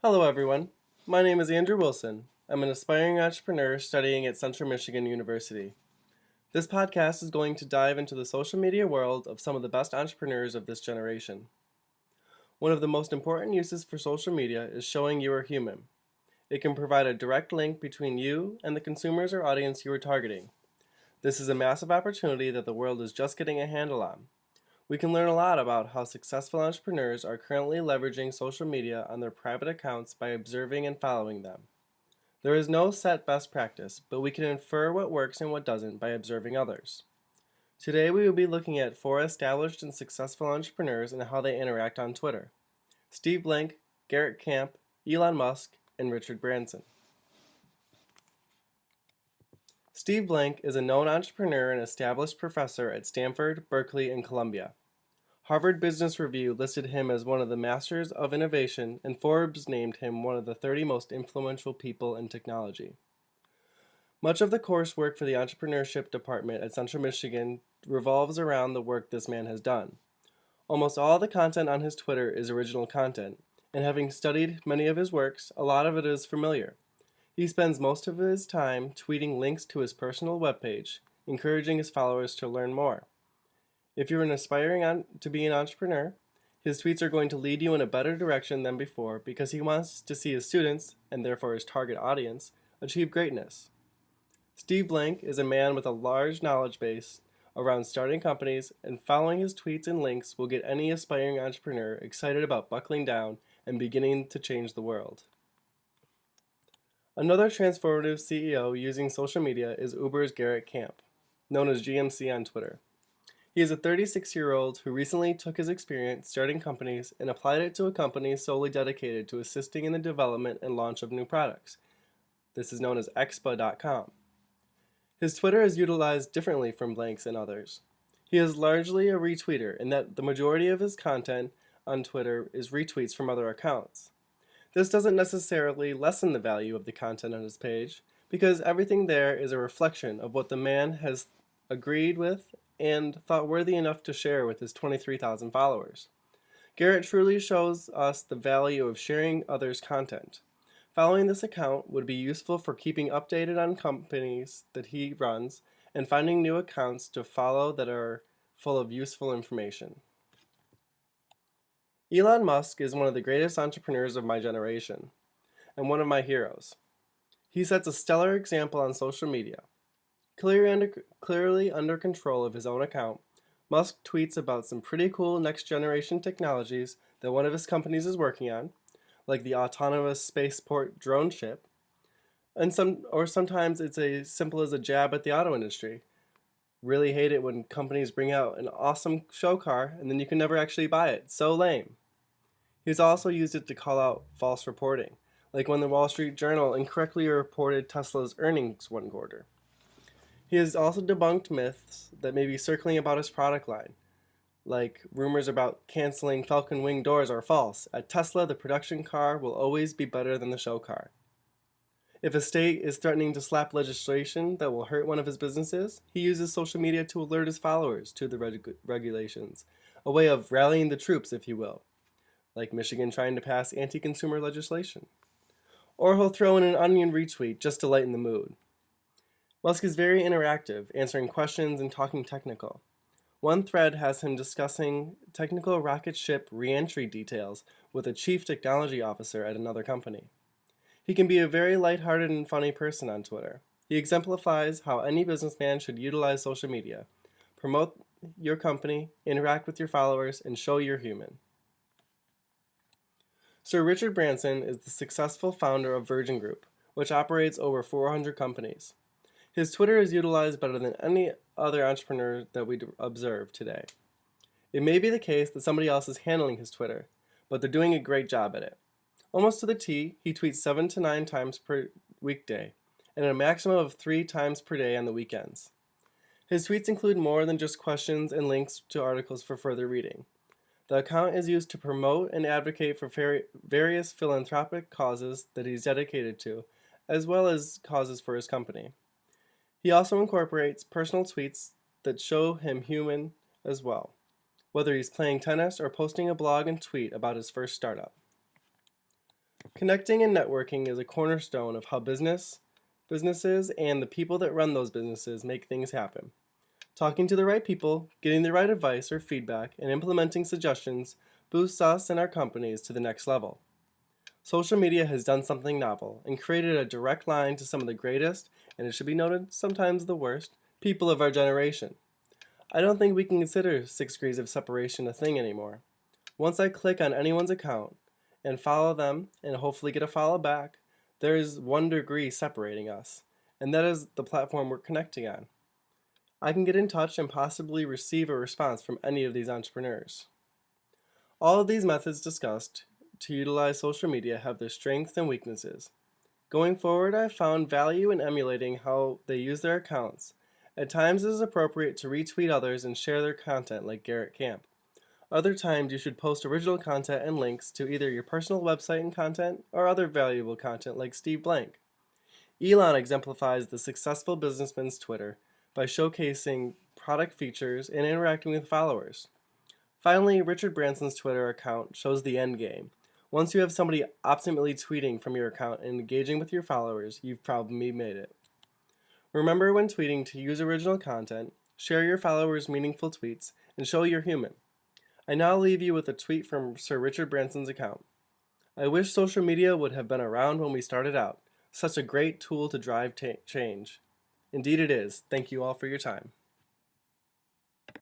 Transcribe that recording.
Hello, everyone. My name is Andrew Wilson. I'm an aspiring entrepreneur studying at Central Michigan University. This podcast is going to dive into the social media world of some of the best entrepreneurs of this generation. One of the most important uses for social media is showing you are human. It can provide a direct link between you and the consumers or audience you are targeting. This is a massive opportunity that the world is just getting a handle on. We can learn a lot about how successful entrepreneurs are currently leveraging social media on their private accounts by observing and following them. There is no set best practice, but we can infer what works and what doesn't by observing others. Today we will be looking at 4 established and successful entrepreneurs and how they interact on Twitter. Steve Blank, Garrett Camp, Elon Musk, and Richard Branson. Steve Blank is a known entrepreneur and established professor at Stanford, Berkeley, and Columbia. Harvard Business Review listed him as one of the masters of innovation, and Forbes named him one of the 30 most influential people in technology. Much of the coursework for the entrepreneurship department at Central Michigan revolves around the work this man has done. Almost all the content on his Twitter is original content, and having studied many of his works, a lot of it is familiar. He spends most of his time tweeting links to his personal webpage, encouraging his followers to learn more. If you're to be an entrepreneur, his tweets are going to lead you in a better direction than before because he wants to see his students, and therefore his target audience, achieve greatness. Steve Blank is a man with a large knowledge base around starting companies, and following his tweets and links will get any aspiring entrepreneur excited about buckling down and beginning to change the world. Another transformative CEO using social media is Uber's Garrett Camp, known as GMC on Twitter. He is a 36-year-old who recently took his experience starting companies and applied it to a company solely dedicated to assisting in the development and launch of new products. This is known as Expa.com. His Twitter is utilized differently from Blank's and others. He is largely a retweeter in that the majority of his content on Twitter is retweets from other accounts. This doesn't necessarily lessen the value of the content on his page, because everything there is a reflection of what the man has agreed with and thought worthy enough to share with his 23,000 followers. Garrett truly shows us the value of sharing others' content. Following this account would be useful for keeping updated on companies that he runs and finding new accounts to follow that are full of useful information. Elon Musk is one of the greatest entrepreneurs of my generation and one of my heroes. He sets a stellar example on social media. Clearly under control of his own account, Musk tweets about some pretty cool next-generation technologies that one of his companies is working on, like the autonomous spaceport drone ship, and sometimes it's as simple as a jab at the auto industry. Really hate it when companies bring out an awesome show car and then you can never actually buy it. So lame. He's also used it to call out false reporting, like when the Wall Street Journal incorrectly reported Tesla's earnings one quarter. He has also debunked myths that may be circling about his product line, like rumors about canceling Falcon Wing doors are false. At Tesla, the production car will always be better than the show car. If a state is threatening to slap legislation that will hurt one of his businesses, he uses social media to alert his followers to the regulations, a way of rallying the troops, if you will, like Michigan trying to pass anti-consumer legislation. Or he'll throw in an onion retweet just to lighten the mood. Musk is very interactive, answering questions and talking technical. One thread has him discussing technical rocket ship re-entry details with a chief technology officer at another company. He can be a very lighthearted and funny person on Twitter. He exemplifies how any businessman should utilize social media. Promote your company, interact with your followers, and show you're human. Sir Richard Branson is the successful founder of Virgin Group, which operates over 400 companies. His Twitter is utilized better than any other entrepreneur that we observe today. It may be the case that somebody else is handling his Twitter, but they're doing a great job at it. Almost to the T, he tweets 7 to 9 times per weekday, and a maximum of 3 times per day on the weekends. His tweets include more than just questions and links to articles for further reading. The account is used to promote and advocate for various philanthropic causes that he's dedicated to, as well as causes for his company. He also incorporates personal tweets that show him human as well, whether he's playing tennis or posting a blog and tweet about his first startup. Connecting and networking is a cornerstone of how businesses, and the people that run those businesses make things happen. Talking to the right people, getting the right advice or feedback, and implementing suggestions boosts us and our companies to the next level. Social media has done something novel and created a direct line to some of the greatest, and it should be noted, sometimes the worst, people of our generation. I don't think we can consider 6 degrees of separation a thing anymore. Once I click on anyone's account and follow them and hopefully get a follow back, there is 1 degree separating us, and that is the platform we're connecting on. I can get in touch and possibly receive a response from any of these entrepreneurs. All of these methods discussed to utilize social media have their strengths and weaknesses. Going forward, I found value in emulating how they use their accounts. At times it is appropriate to retweet others and share their content like Garrett Camp. Other times you should post original content and links to either your personal website and content or other valuable content like Steve Blank. Elon exemplifies the successful businessman's Twitter by showcasing product features and interacting with followers. Finally, Richard Branson's Twitter account shows the end game. Once you have somebody optimally tweeting from your account and engaging with your followers, you've probably made it. Remember when tweeting to use original content, share your followers' meaningful tweets, and show you're human. I now leave you with a tweet from Sir Richard Branson's account. I wish social media would have been around when we started out. Such a great tool to drive change. Indeed it is. Thank you all for your time.